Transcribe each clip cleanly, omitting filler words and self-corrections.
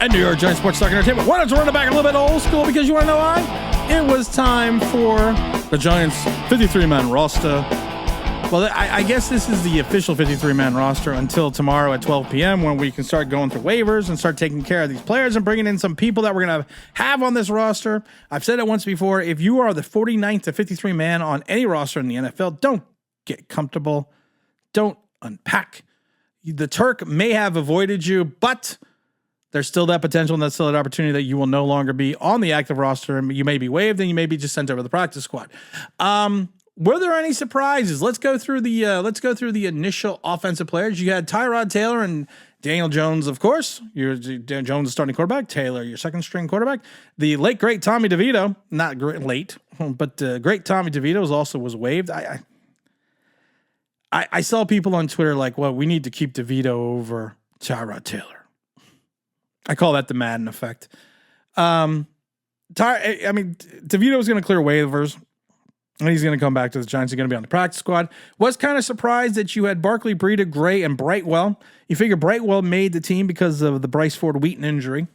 right, New York Giants Sports Talk Entertainment. Why don't you run it back a little bit old school? Because you want to know why? It was time for the Giants 53-man roster. Well, I guess this is the official 53-man roster until tomorrow at 12 p.m. when we can start going through waivers and start taking care of these players and bringing in some people that we're going to have on this roster. I've said it once before. If you are the 49th to 53-man on any roster in the NFL, don't get comfortable. Don't unpack. The Turk may have avoided you, but there's still that potential and that's still that opportunity that you will no longer be on the active roster and you may be waived and you may be just sent over to the practice squad. Were there any surprises? Let's go through the initial offensive players. You had Tyrod Taylor and Daniel Jones, of course. Jones is starting quarterback. Taylor, your second string quarterback. The late great Tommy DeVito, not great late, but great Tommy DeVito was waived. I saw people on Twitter like, well, we need to keep DeVito over Tyrod Taylor. I call that the Madden effect. DeVito was going to clear waivers, and he's going to come back to the Giants. He's going to be on the practice squad. Was kind of surprised that you had Barkley, Breida, Gray, and Brightwell. You figure Brightwell made the team because of the Bryce Ford Wheaton injury.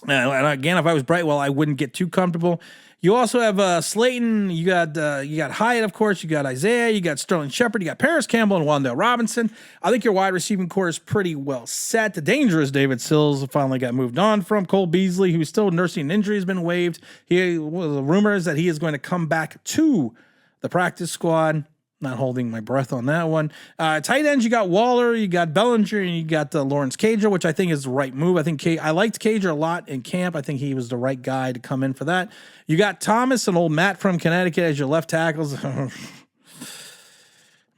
And again, if I was Brightwell, I wouldn't get too comfortable. You also have Slayton. You got Hyatt, of course. You got Isaiah. You got Sterling Shepard. You got Paris Campbell and Wan'Dale Robinson. I think your wide receiving core is pretty well set. The dangerous David Sills finally got moved on from. Cole Beasley, who's still nursing an injury, has been waived. The rumor is that he is going to come back to the practice squad. Not holding my breath on that one. Tight ends, you got Waller, you got Bellinger, and you got Lawrence Cager, which I think is the right move. I liked Cager a lot in camp. I think he was the right guy to come in for that. You got Thomas and old Matt from Connecticut as your left tackles.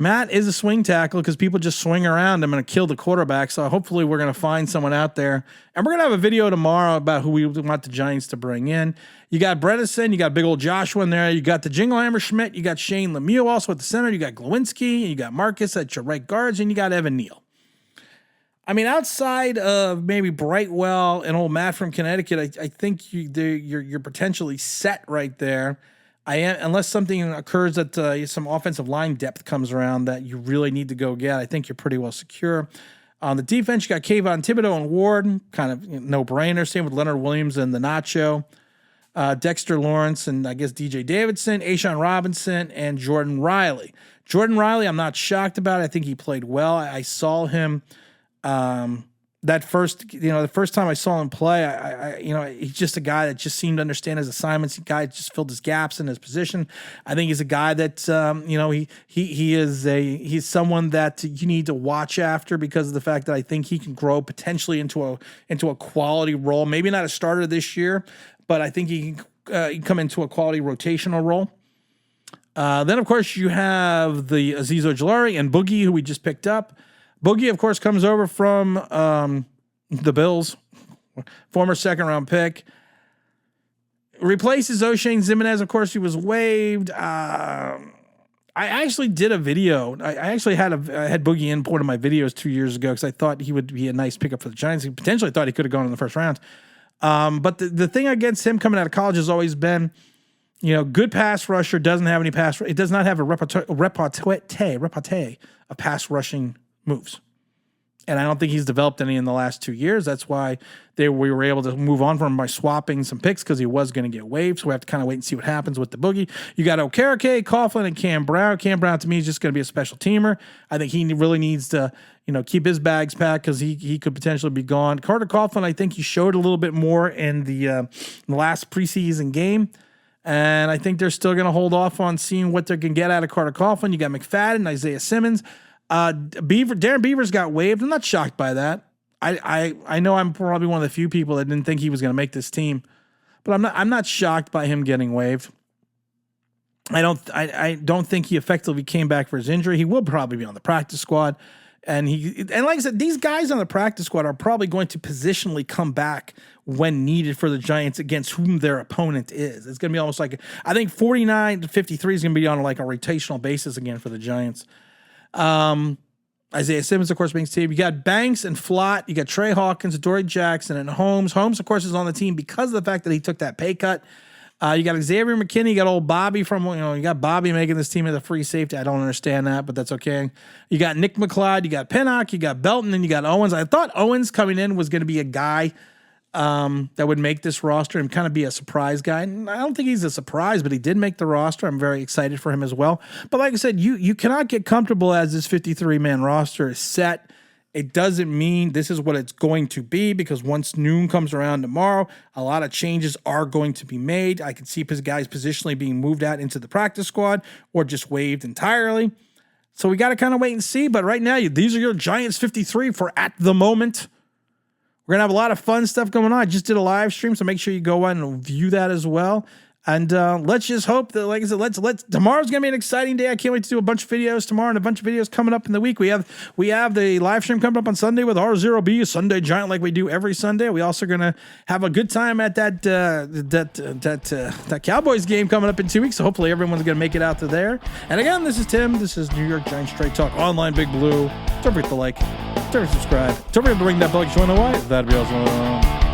Matt is a swing tackle because people just swing around him and kill the quarterback. So hopefully we're going to find someone out there. And we're going to have a video tomorrow about who we want the Giants to bring in. You got Bredesen, you got big old Joshua in there. You got the Jingleheimer Schmidt. You got Shane Lemieux also at the center. You got Glowinski. You got Marcus at your right guards. And you got Evan Neal. I mean, outside of maybe Brightwell and old Matt from Connecticut, I think you're potentially set right there. Unless something occurs that some offensive line depth comes around that you really need to go get, I think you're pretty well secure. On the defense, you got Kayvon Thibodeau and Ward, kind of no-brainer. Same with Leonard Williams and the Nacho. Dexter Lawrence and I guess DJ Davidson, A'Shawn Robinson, and Jordan Riley. Jordan Riley, I'm not shocked about. I think he played well. I saw him the first time I saw him play, he's just a guy that just seemed to understand his assignments. A guy that just filled his gaps in his position. I think he's a guy that, he's someone that you need to watch after because of the fact that I think he can grow potentially into a quality role. Maybe not a starter this year, but I think he can come into a quality rotational role. Then, of course, you have the Azeez Ojulari and Boogie, who we just picked up. Boogie, of course, comes over from the Bills, former second-round pick. Replaces O'Shane Ximines. Of course, he was waived. I actually did a video. I actually had Boogie in one of my videos 2 years ago because I thought he would be a nice pickup for the Giants. He potentially thought he could have gone in the first round. But the thing against him coming out of college has always been, good pass rusher, doesn't have any pass. It does not have a repartee of pass rushing moves. And I don't think he's developed any in the last 2 years. That's why we were able to move on from him by swapping some picks because he was going to get waived. So we have to kind of wait and see what happens with the Boogie. You got Okereke, Coughlin, and Cam Brown. Cam Brown, to me, is just going to be a special teamer. I think he really needs to, keep his bags packed because he could potentially be gone. Carter Coughlin, I think he showed a little bit more in the last preseason game. And I think they're still going to hold off on seeing what they can get out of Carter Coughlin. You got McFadden, Isaiah Simmons. Darren Beavers got waived. I'm not shocked by that. I know I'm probably one of the few people that didn't think he was going to make this team, but I'm not shocked by him getting waived. I don't think he effectively came back for his injury. He will probably be on the practice squad, and like I said, these guys on the practice squad are probably going to positionally come back when needed for the Giants against whom their opponent is. It's going to be almost like I think 49 to 53 is going to be on like a rotational basis again for the Giants. Isaiah Simmons, of course, being Steve. You got Banks and Flott. You got Trey Hawkins, Dory Jackson, and Holmes. Holmes, of course, is on the team because of the fact that he took that pay cut. You got Xavier McKinney. You got old Bobby you got Bobby making this team as a free safety. I don't understand that, but that's okay. You got Nick McLeod. You got Pinnock. You got Belton, and you got Owens. I thought Owens coming in was going to be a guy that would make this roster and kind of be a surprise guy. And I don't think he's a surprise, but he did make the roster. I'm very excited for him as well. But like I said, you cannot get comfortable as this 53-man roster is set. It doesn't mean this is what it's going to be, because once noon comes around tomorrow, a lot of changes are going to be made. I can see guys positionally being moved out into the practice squad or just waived entirely. So we got to kind of wait and see. But right now, these are your Giants 53 for at the moment. We're going to have a lot of fun stuff going on. I just did a live stream, so make sure you go on and view that as well. And let's just hope that, like I said, tomorrow's gonna be an exciting day. I can't wait to do a bunch of videos tomorrow and a bunch of videos coming up in the week. We have the live stream coming up on Sunday with R0B, Sunday Giant, like we do every Sunday. We also gonna have a good time at that Cowboys game coming up in 2 weeks. So hopefully everyone's gonna make it out to there. And again, this is Tim. This is New York Giants Straight Talk Online Big Blue. Don't forget to like, don't forget to subscribe, don't forget to ring that bell if you want to know why. That'd be awesome.